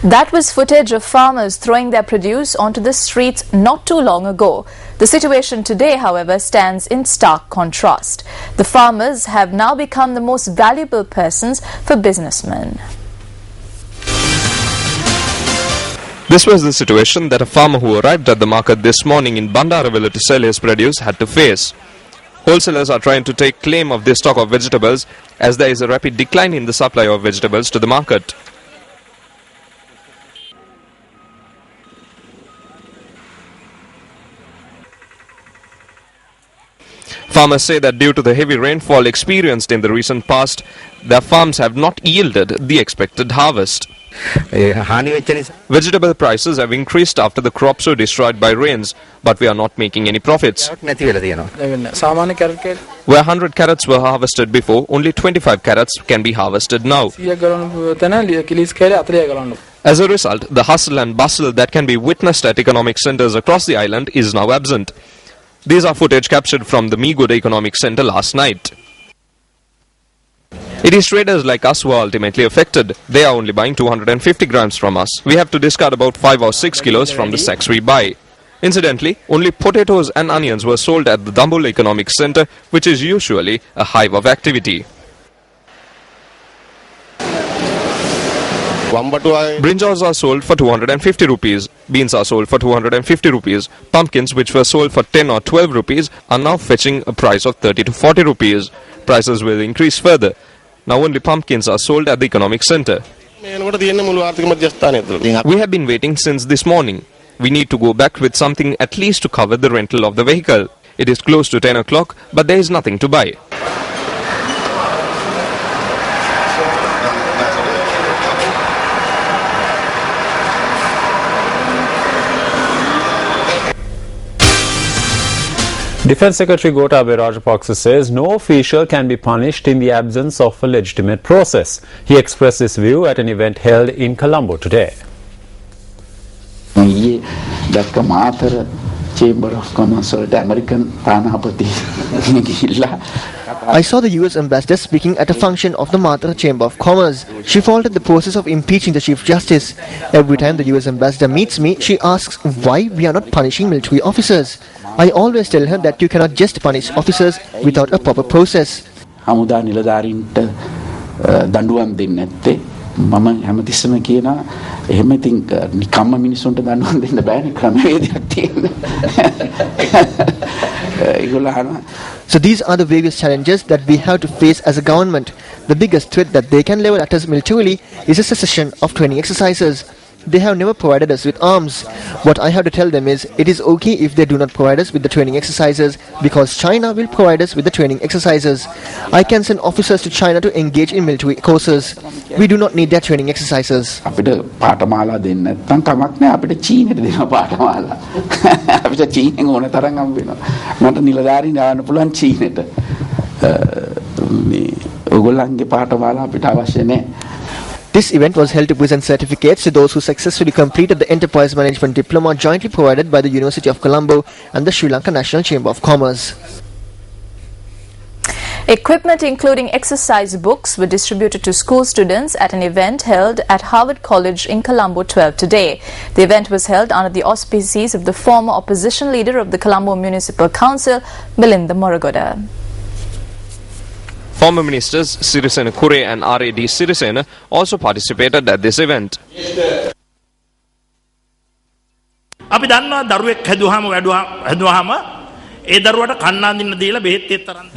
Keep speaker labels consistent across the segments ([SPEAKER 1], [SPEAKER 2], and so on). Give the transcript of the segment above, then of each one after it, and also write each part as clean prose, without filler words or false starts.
[SPEAKER 1] That was footage of farmers throwing their produce onto the streets not too long ago. The situation today, however, stands in stark contrast. The farmers have now become the most valuable persons for businessmen.
[SPEAKER 2] This was the situation that a farmer who arrived at the market this morning in Bandaravilla to sell his produce had to face. Wholesalers are trying to take claim of this stock of vegetables as there is a rapid decline in the supply of vegetables to the market. Farmers say that due to the heavy rainfall experienced in the recent past, their farms have not yielded the expected harvest. Vegetable prices have increased after the crops were destroyed by rains, but we are not making any profits. Where 100 carrots were harvested before, only 25 carrots can be harvested now. As a result, the hustle and bustle that can be witnessed at economic centres across the island is now absent. These are footage captured from the Meegoda Economic Centre last night. It is traders like us who are ultimately affected. They are only buying 250 grams from us. We have to discard about 5 or 6 kilos from the sacks we buy. Incidentally, only potatoes and onions were sold at the Dambola Economic Centre, which is usually a hive of activity. Brinjals are sold for 250 rupees. Beans are sold for 250 rupees. Pumpkins, which were sold for 10 or 12 rupees, are now fetching a price of 30 to 40 rupees. Prices will increase further. Now only pumpkins are sold at the economic centre. We have been waiting since this morning. We need to go back with something at least to cover the rental of the vehicle. It is close to 10 o'clock, but there is nothing to buy.
[SPEAKER 3] Defence Secretary Gotabaya Rajapaksa says no official can be punished in the absence of a legitimate process. He expressed this view at an event held in Colombo today.
[SPEAKER 4] Chamber of Commerce American
[SPEAKER 5] I saw the US ambassador speaking at a function of the Matra Chamber of Commerce. She faulted the process of impeaching the Chief Justice. Every time the US ambassador meets me, she asks why we are not punishing military officers. I always tell her that you cannot just punish officers without a proper process.
[SPEAKER 4] මම හැමතිස්සම කියනවා එහෙම ඉතින් නිකම්ම මිනිස්සුන්ට දඬුවම් දෙන්න බෑනේ ක්‍රමවේදයක් තියෙනවා.
[SPEAKER 5] So these are the various challenges that we have to face as a government. The biggest threat that they can level at us militarily is a cessation of training exercises. They have never provided us with arms. What I have to tell them is, it is okay if they do not provide us with the training exercises, because China will provide us with the training exercises. I can send officers to China to engage in military courses. We do not need their training exercises.
[SPEAKER 4] අපිට පාඨමාලා දෙන්න නැත්නම් කමක් නැහැ අපිට චීනෙට දෙනවා පාඨමාලා. අපිට චීනෙන් ඕන තරම් හම්බ වෙනවා. මට නිලධාරීන් දාන්න පුළුවන් චීනෙට. මේ ඔයගොල්ලන්ගේ පාඨමාලා අපිට අවශ්‍ය නැහැ.
[SPEAKER 5] This event was held to present certificates to those who successfully completed the Enterprise Management Diploma jointly provided by the University of Colombo and the Sri Lanka National Chamber of Commerce.
[SPEAKER 1] Equipment including exercise books were distributed to school students at an event held at Harvard College in Colombo 12 today. The event was held under the auspices of the former opposition leader of the Colombo Municipal Council, Milinda Moragoda.
[SPEAKER 2] Former ministers Sirisena Kure and R.A.D. Sirisena also participated at this event.
[SPEAKER 6] අපි දන්නවා දරුවෙක් හැදුවාම
[SPEAKER 2] We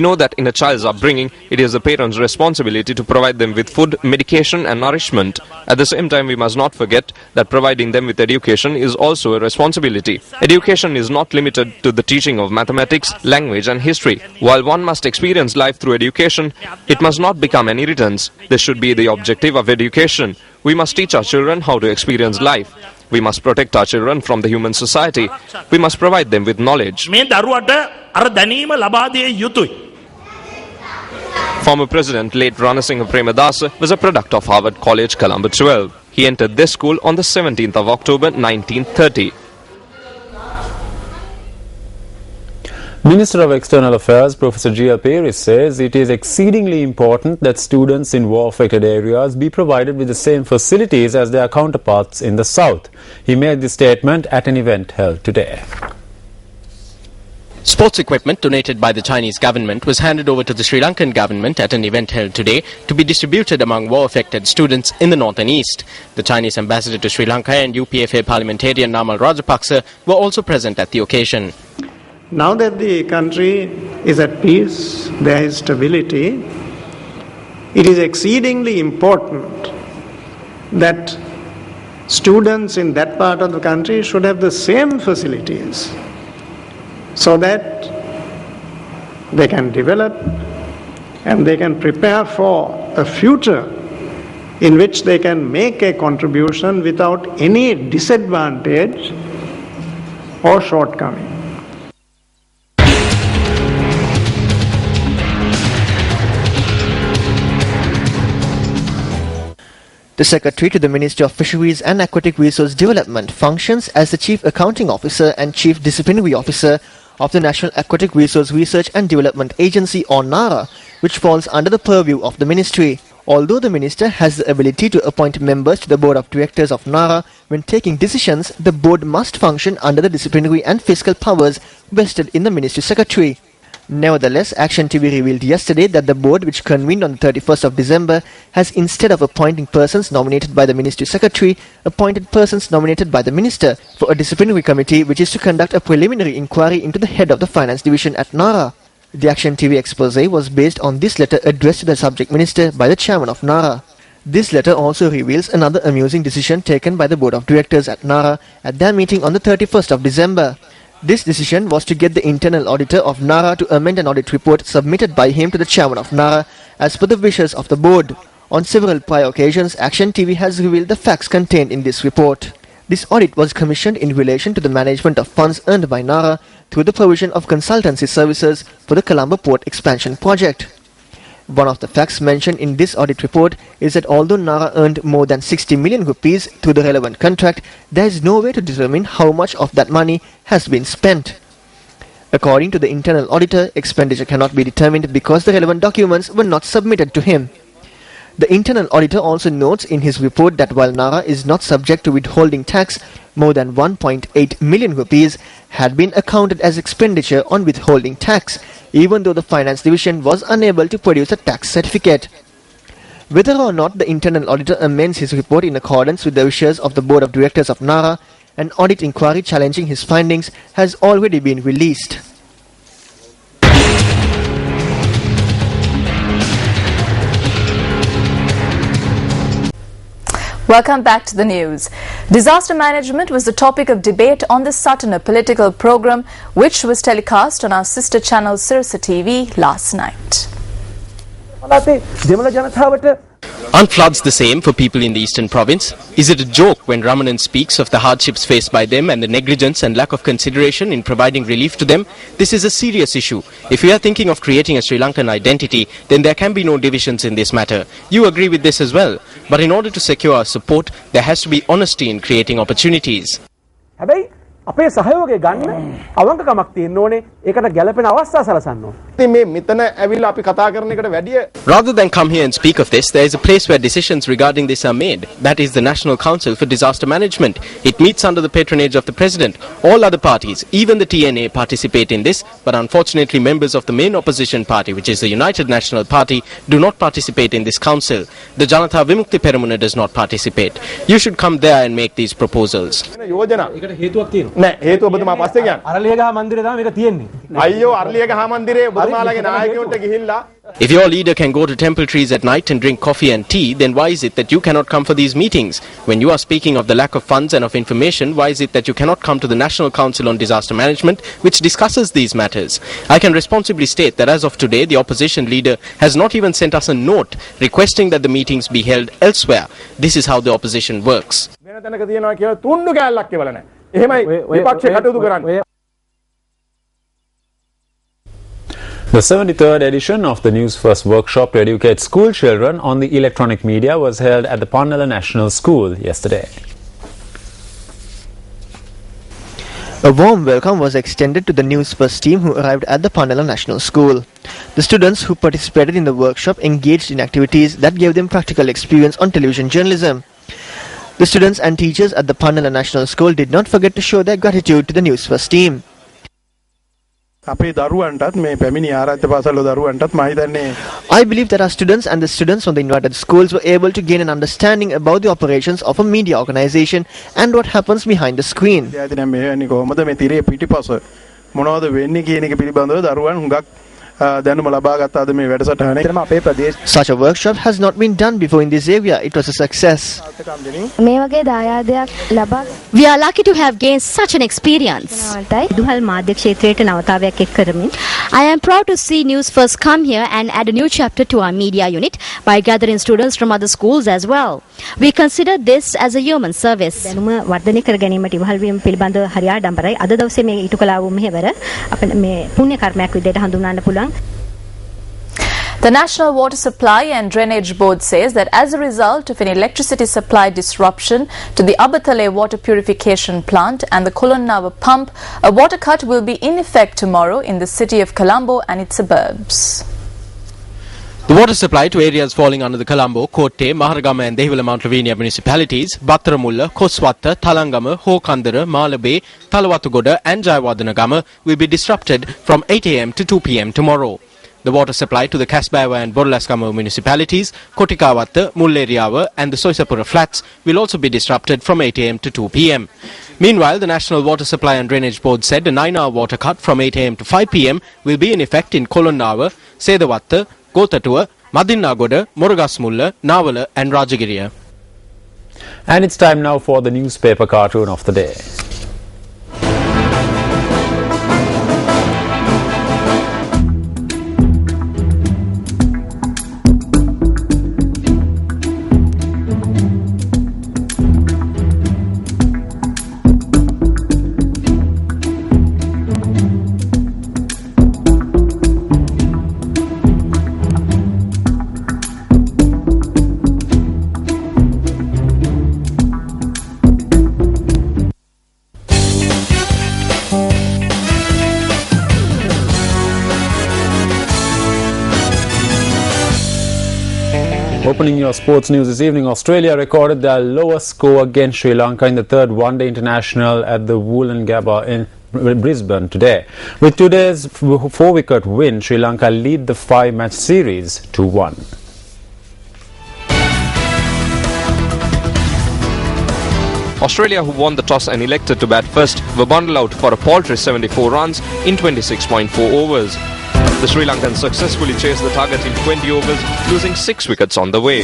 [SPEAKER 2] know that in a child's upbringing, it is the parents' responsibility to provide them with food, medication and nourishment. At the same time, we must not forget that providing them with education is also a responsibility. Education is not limited to the teaching of mathematics, language and history. While one must experience life through education, it must not become an irritance. This should be the objective of education. We must teach our children how to experience life. We must protect our children from the human society. We must provide them with knowledge. Former President late Ranasinghe Premadasa was a product of Harvard College, Colombo 12. He entered this school on the 17th of October 1930.
[SPEAKER 3] Minister of External Affairs Professor G.L. Paris says it is exceedingly important that students in war-affected areas be provided with the same facilities as their counterparts in the south. He made this statement at an event held today.
[SPEAKER 7] Sports equipment donated by the Chinese government was handed over to the Sri Lankan government at an event held today to be distributed among war-affected students in the north and east. The Chinese ambassador to Sri Lanka and UPFA parliamentarian Namal Rajapaksa were also present at the occasion.
[SPEAKER 8] Now that the country is at peace, there is stability, it is exceedingly important that students in that part of the country should have the same facilities so that they can develop and they can prepare for a future in which they can make a contribution without any disadvantage or shortcoming.
[SPEAKER 5] The Secretary to the Ministry of Fisheries and Aquatic Resource Development functions as the Chief Accounting Officer and Chief Disciplinary Officer of the National Aquatic Resource Research and Development Agency, or NARA, which falls under the purview of the Ministry. Although the Minister has the ability to appoint members to the Board of Directors of NARA, when taking decisions, the Board must function under the disciplinary and fiscal powers vested in the Ministry Secretary. Nevertheless, Action TV revealed yesterday that the board, which convened on the 31st of December, has, instead of appointing persons nominated by the Ministry Secretary, appointed persons nominated by the Minister for a disciplinary committee which is to conduct a preliminary inquiry into the head of the Finance Division at NARA. The Action TV expose was based on this letter addressed to the subject minister by the chairman of NARA. This letter also reveals another amusing decision taken by the Board of Directors at NARA at their meeting on the 31st of December. This decision was to get the internal auditor of NARA to amend an audit report submitted by him to the chairman of NARA as per the wishes of the board. On several prior occasions, Action TV has revealed the facts contained in this report. This audit was commissioned in relation to the management of funds earned by NARA through the provision of consultancy services for the Colombo Port Expansion Project. One of the facts mentioned in this audit report is that although NARA earned more than 60 million rupees through the relevant contract, there is no way to determine how much of that money has been spent. According to the internal auditor, expenditure cannot be determined because the relevant documents were not submitted to him. The internal auditor also notes in his report that while NARA is not subject to withholding tax, more than 1.8 million rupees had been accounted as expenditure on withholding tax, even though the Finance Division was unable to produce a tax certificate. Whether or not the internal auditor amends his report in accordance with the wishes of the Board of Directors of NARA, an audit inquiry challenging his findings has already been released.
[SPEAKER 1] Welcome back to the news. Disaster management was the topic of debate on the Satana political program, which was telecast on our sister channel Sirsa TV last night.
[SPEAKER 7] Aren't floods the same for people in the eastern province? Is it a joke when Ramanan speaks of the hardships faced by them and the negligence and lack of consideration in providing relief to them? This is a serious issue. If we are thinking of creating a Sri Lankan identity, then there can be no divisions in this matter. You agree with this as well. But in order to secure our support, there has to be honesty in creating opportunities.
[SPEAKER 9] අපේ සහයෝගය ගන්න අවංකකමක් තියෙන්න ඕනේ ඒකට ගැළපෙන අවස්ථා සලසන්න ඕනේ. ඉතින් මේ මෙතන ඇවිල්ලා අපි කතා කරන එකට වැඩිය
[SPEAKER 7] Rather than come here and speak of this, there is a place where decisions regarding this are made. That is the National Council for Disaster Management. It meets under the patronage of the President. All other parties, even the TNA, participate in this, but unfortunately members of the main opposition party, which is the United National Party, do not participate in this council. The Janatha Vimukti Peramuna does not participate. You should come there and make these proposals.
[SPEAKER 9] ඒකට හේතුවක් තියෙනවා.
[SPEAKER 10] නෑ හේතුව ඔබතුමා පස්සේ කියන්නේ.
[SPEAKER 9] අරලියගහ මන්දිරේ තමයි මේක තියෙන්නේ.
[SPEAKER 10] අයියෝ අරලියගහ මන්දිරේ ඔබතුමාලගේ නායකයන්ට ගිහිල්ලා
[SPEAKER 7] If your leader can go to temple trees at night and drink coffee and tea, then why is it that you cannot come for these meetings? When you are speaking of the lack of funds and of information, why is it that you cannot come to the National Council on Disaster Management, which discusses these matters? I can responsibly state that as of today, the opposition leader has not even sent us a note requesting that the meetings be held elsewhere. This is how the opposition works.
[SPEAKER 10] වෙන තැනක තියනවා කියලා තුන්ඩු කෑල්ලක් කියවල නැහැ. එහෙමයි විපක්ෂය කටයුතු කරන්නේ.
[SPEAKER 3] The 73rd edition of the News First workshop to educate school children on the electronic media was held at the Pannala National School yesterday.
[SPEAKER 5] A warm welcome was extended to the News First team who arrived at the Pandala National School. The students who participated in the workshop engaged in activities that gave them practical experience on television journalism. The students and teachers at the Pandala National School did not forget to show their gratitude to the News First team.
[SPEAKER 10] I believe
[SPEAKER 5] that our students and the students from the invited schools were able to gain an understanding about the operations of a media organization and what happens behind the screen.
[SPEAKER 10] Such a
[SPEAKER 5] workshop has not been done before in this area. It was a success.
[SPEAKER 11] We are lucky to have gained such an experience. I am proud to see News First come here and add a new chapter to our media unit by gathering students from other schools as well. We consider this as a human service.
[SPEAKER 1] The National Water Supply and Drainage Board says that as a result of an electricity supply disruption to the Abathale water purification plant and the Kolonnawa pump, a water cut will be in effect tomorrow in the city of Colombo and its suburbs.
[SPEAKER 7] The water supply to areas falling under the Colombo, Kotte, Maharagama and Dehiwala Mount Lavinia municipalities, Battaramulla, Koswatta, Thalangama, Hokandara, Malabe, Thalawatugoda and Jayawardenagama will be disrupted from 8 am to 2 pm tomorrow. The water supply to the Kasbawa and Borlaskama municipalities, Kotikawatta, Mulleriyawa and the Soisapura flats will also be disrupted from 8 am to 2 pm. Meanwhile, the National Water Supply and Drainage Board said a 9-hour water cut from 8 am to 5 pm will be in effect in Kolonnawa, Sedawatta, Gotatuwa, Madinnagoda, Murugasmulla, Nawala and Rajagiriya.
[SPEAKER 3] And it's time now for the newspaper cartoon of the day. Opening your sports news this evening, Australia recorded their lowest score against Sri Lanka in the third one-day international at the Wollongabba in Brisbane today. With today's 4-wicket win, Sri Lanka lead the 5-match series 2-1.
[SPEAKER 2] Australia, who won the toss and elected to bat first, were bundled out for a paltry 74 runs in 26.4 overs. The Sri Lankans successfully chased the target in 20 overs, losing 6 wickets on the way.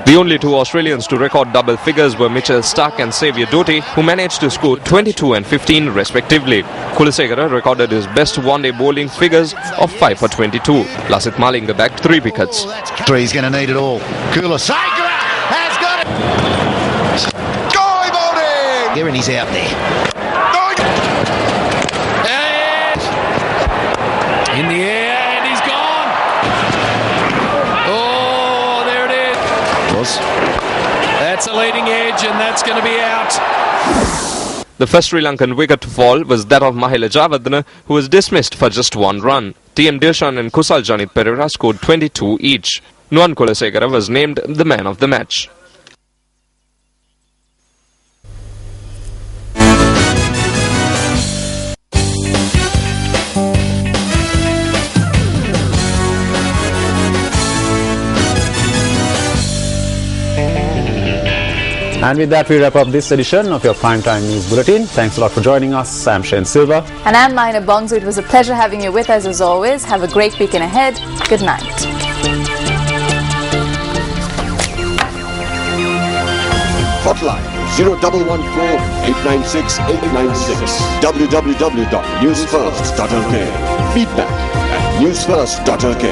[SPEAKER 2] The only two Australians to record double figures were Mitchell Starc and Xavier Doty, who managed to score 22 and 15 respectively. Kulasegara recorded his best one-day bowling figures of 5 for 22. Lasith Malinga bagged 3 wickets.
[SPEAKER 12] He's going to need it all. Kulasegara has got it! Goal bowling! Here and he's out there.
[SPEAKER 13] In the air, and he's gone. Oh, there it is. That's a leading edge, and that's going to be out.
[SPEAKER 2] The first Sri Lankan wicket to fall was that of Mahela Jayawardene, who was dismissed for just 1 run. TM Dilshan and Kusal Janit Perera scored 22 each. Nuwan Kulasegara was named the man of the match.
[SPEAKER 3] And with that, we wrap up this edition of your Primetime News Bulletin. Thanks a lot for joining us. I'm Shane Silva.
[SPEAKER 1] And I'm Mahina Bongsu. It was a pleasure having you with us as always. Have a great weekend ahead. Good night.
[SPEAKER 14] Hotline 0114-896-896. www.newsfirst.lk. Feedback at newsfirst.lk.